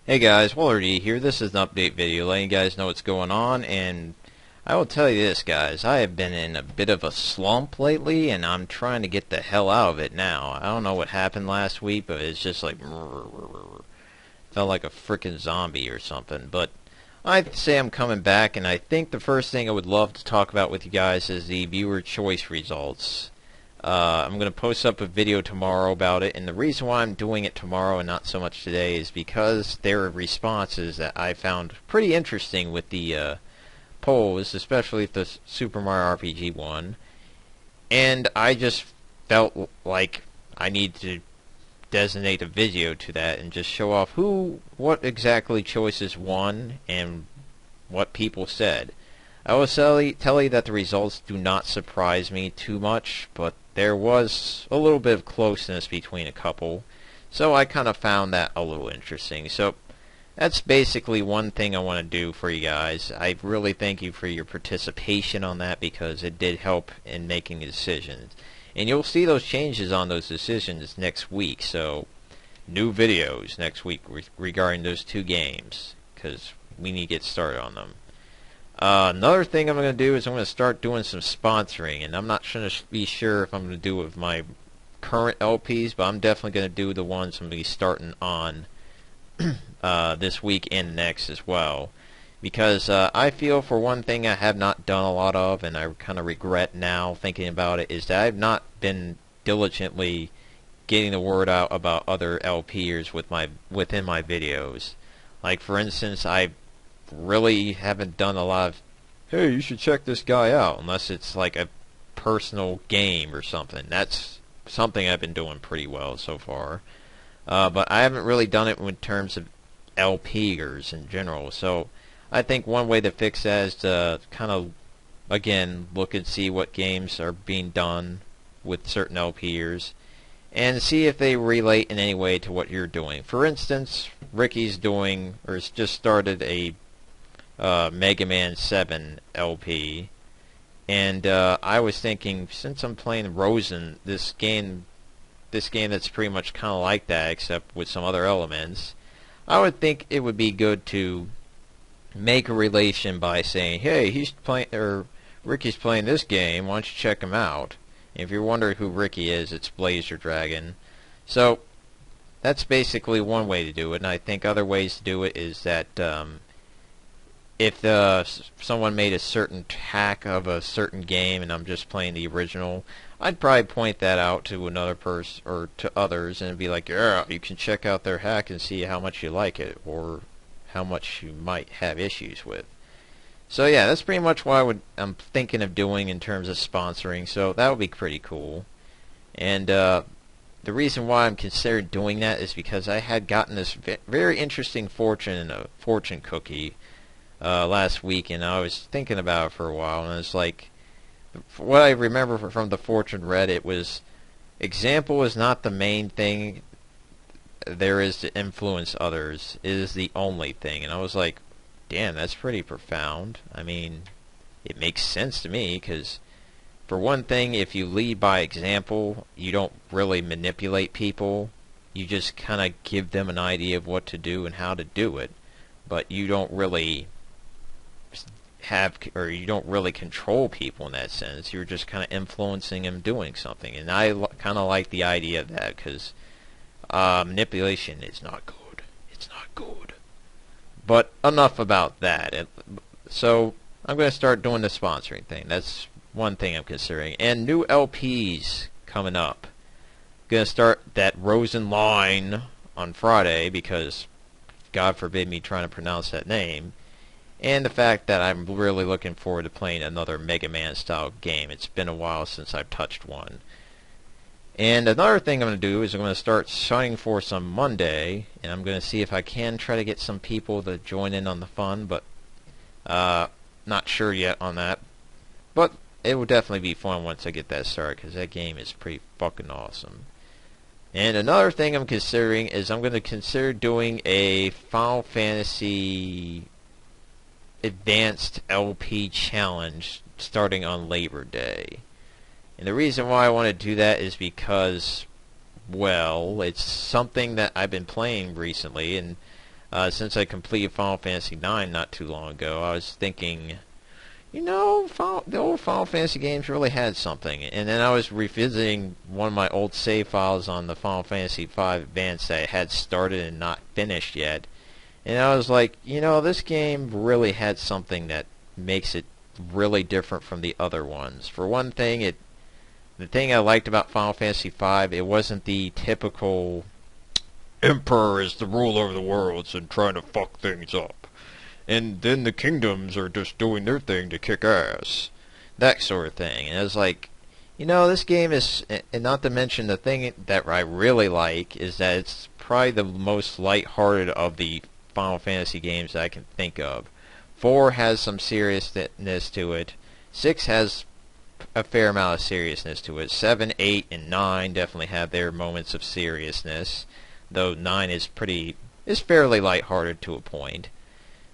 Hey guys, Waddler-D here. This is an update video letting you guys know what's going on, and I will tell you this, guys. I have been in a bit of a slump lately, and I'm trying to get the hell out of it now. I don't know what happened last week, but it's just like felt like a freaking zombie or something. But I'd say I'm coming back, and I think the first thing I would love to talk about with you guys is the viewer choice results. I'm going to post up a video tomorrow about it, and the reason why I'm doing it tomorrow and not so much today is because there are responses that I found pretty interesting with the polls, especially the Super Mario RPG one, and I just felt like I need to designate a video to that and just show off what exactly choices won and what people said. I will tell you that the results do not surprise me too much, but there was a little bit of closeness between a couple, so I kind of found that a little interesting. So that's basically one thing I want to do for you guys. I really thank you for your participation on that because it did help in making decisions. And you'll see those changes on those decisions next week, so new videos next week regarding those two games, because we need to get started on them. Another thing I'm going to do is I'm going to start doing some sponsoring, and I'm not going to be sure if I'm going to do it with my current LPs, but I'm definitely going to do the ones I'm going to be starting on this week and next as well. Because I feel, for one thing, I have not done a lot of, and I kind of regret now thinking about it, is that I've not been diligently getting the word out about other LPers within my videos. Like, for instance, I really haven't done a lot of, hey, you should check this guy out, unless it's like a personal game or something. That's something I've been doing pretty well so far. But I haven't really done it in terms of LPers in general. So I think one way to fix that is to kind of, again, look and see what games are being done with certain LPers and see if they relate in any way to what you're doing. For instance, Ricky's doing, or has just started a Mega Man 7 LP, and I was thinking, since I'm playing Rosen, this game that's pretty much kind of like that except with some other elements, I would think it would be good to make a relation by saying, hey, Ricky's playing this game, why don't you check him out? And if you're wondering who Ricky is, it's Blazer Dragon. So that's basically one way to do it, and I think other ways to do it is that if someone made a certain hack of a certain game and I'm just playing the original, I'd probably point that out to another person or to others and be like, yeah, you can check out their hack and see how much you like it or how much you might have issues with. So yeah, that's pretty much what I'm thinking of doing in terms of sponsoring, so that would be pretty cool. And the reason why I'm considering doing that is because I had gotten this very interesting fortune cookie last week, and I was thinking about it for a while, and it's like, what I remember from the fortune Reddit was, example is not the main thing there is to influence others, it is the only thing. And I was like, damn, that's pretty profound. I mean, it makes sense to me, because for one thing, if you lead by example, you don't really manipulate people, you just kind of give them an idea of what to do and how to do it, but you don't really you don't really control people in that sense. You're just kind of influencing them doing something, and I kind of like the idea of that, because manipulation is not good. It's not good. But enough about that. So I'm going to start doing the sponsoring thing. That's one thing I'm considering. And new LPs coming up. Going to start that Rosen line on Friday, because God forbid me trying to pronounce that name. And the fact that I'm really looking forward to playing another Mega Man style game. It's been a while since I've touched one. And another thing I'm going to do is I'm going to start shooting for some Monday, and I'm going to see if I can try to get some people to join in on the fun, but not sure yet on that. But it will definitely be fun once I get that started, because that game is pretty fucking awesome. And another thing I'm considering is I'm going to consider doing a Final Fantasy Advanced LP challenge starting on Labor Day. And the reason why I want to do that is because, well, it's something that I've been playing recently, and Since I completed Final Fantasy IX not too long ago, I was thinking, you know, the old Final Fantasy games really had something. And then I was revisiting one of my old save files on the Final Fantasy V Advance that I had started and not finished yet. And I was like, you know, this game really had something that makes it really different from the other ones. For one thing, the thing I liked about Final Fantasy V, it wasn't the typical Emperor is the ruler of the worlds and trying to fuck things up. And then the kingdoms are just doing their thing to kick ass. That sort of thing. And I was like, you know, this game is, and not to mention the thing that I really like, is that it's probably the most lighthearted of the Final Fantasy games that I can think of. 4 has some seriousness to it. 6 has a fair amount of seriousness to it. 7, 8, and 9 definitely have their moments of seriousness, though 9 is fairly lighthearted to a point.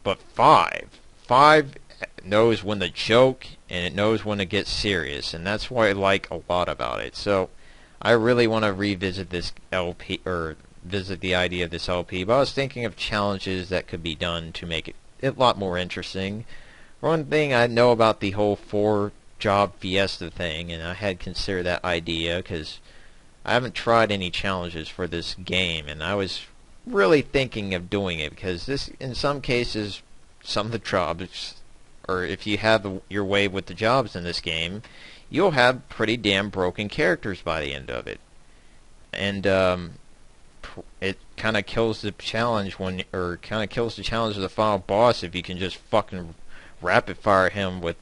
But 5 knows when to joke, and it knows when to get serious, and that's what I like a lot about it. So I really want to revisit this LP, or visit the idea of this LP, but I was thinking of challenges that could be done to make it a lot more interesting. One thing I know about the whole 4-job fiesta thing, and I had considered that idea because I haven't tried any challenges for this game, and I was really thinking of doing it because this, in some cases, some of the jobs, or if you have your way with the jobs in this game, you'll have pretty damn broken characters by the end of it. And it kind of kills the challenge kills the challenge of the final boss if you can just fucking rapid fire him with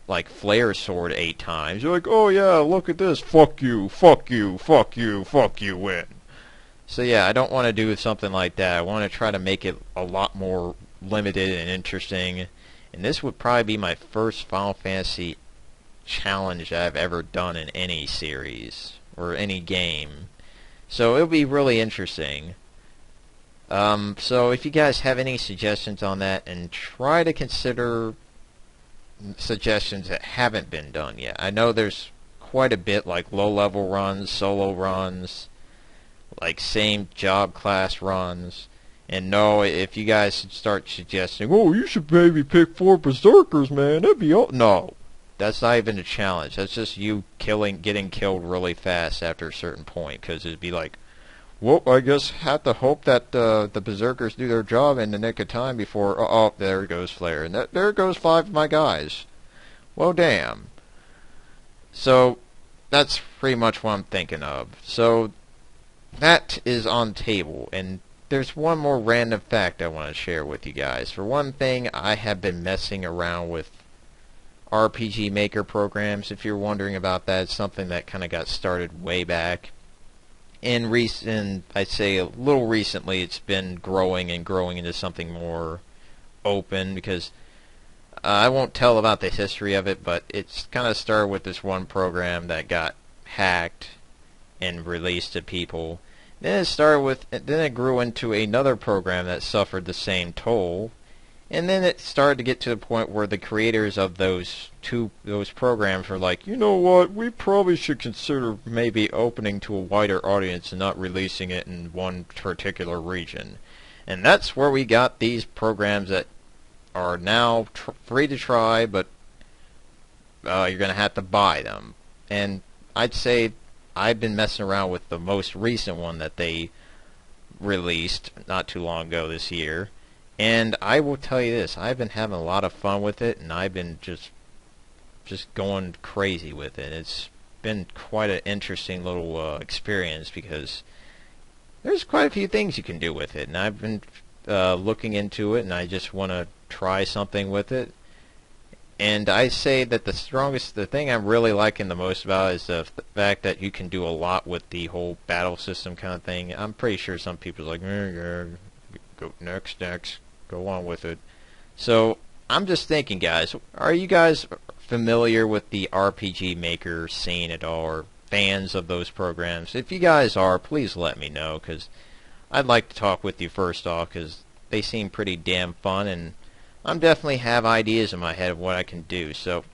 like flare sword 8 times. You're like, oh yeah, look at this, fuck you, fuck you, fuck you, fuck you, win. So yeah, I don't want to do something like that. I want to try to make it a lot more limited and interesting. And this would probably be my first Final Fantasy challenge I've ever done in any series or any game. So it'll be really interesting. So if you guys have any suggestions on that, and try to consider suggestions that haven't been done yet. I know there's quite a bit, like low-level runs, solo runs, like same job class runs. And no, if you guys should start suggesting, oh, you should maybe pick 4 berserkers, man, that'd be all. No, that's not even a challenge. That's just you getting killed really fast after a certain point, because it'd be like, well, I guess have to hope that the berserkers do their job in the nick of time before, oh, there goes Flare, and there goes 5 of my guys. Well, damn. So that's pretty much what I'm thinking of. So that is on the table, and there's one more random fact I want to share with you guys. For one thing, I have been messing around with RPG Maker programs. If you're wondering about that, it's something that kind of got started way back. I'd say a little recently, it's been growing and growing into something more open, because I won't tell about the history of it, but it's kind of started with this one program that got hacked and released to people. Then it grew into another program that suffered the same toll, and then it started to get to the point where the creators of those programs were like, you know what, we probably should consider maybe opening to a wider audience and not releasing it in one particular region. And that's where we got these programs that are now free to try, but you're going to have to buy them. And I'd say I've been messing around with the most recent one that they released not too long ago this year, and I will tell you this, I've been having a lot of fun with it, and I've been just going crazy with it. It's been quite an interesting little experience, because there's quite a few things you can do with it, and I've been looking into it, and I just want to try something with it. And I say that the thing I'm really liking the most about it is the fact that you can do a lot with the whole battle system kind of thing. I'm pretty sure some people are like, go next, go on with it. So I'm just thinking, guys, are you guys familiar with the RPG Maker scene at all, or fans of those programs? If you guys are, please let me know, because I'd like to talk with you first off, because they seem pretty damn fun, and I definitely have ideas in my head of what I can do. So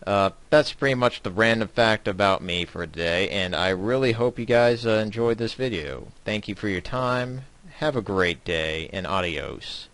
that's pretty much the random fact about me for today, and I really hope you guys enjoyed this video. Thank you for your time. have a great day, and adios.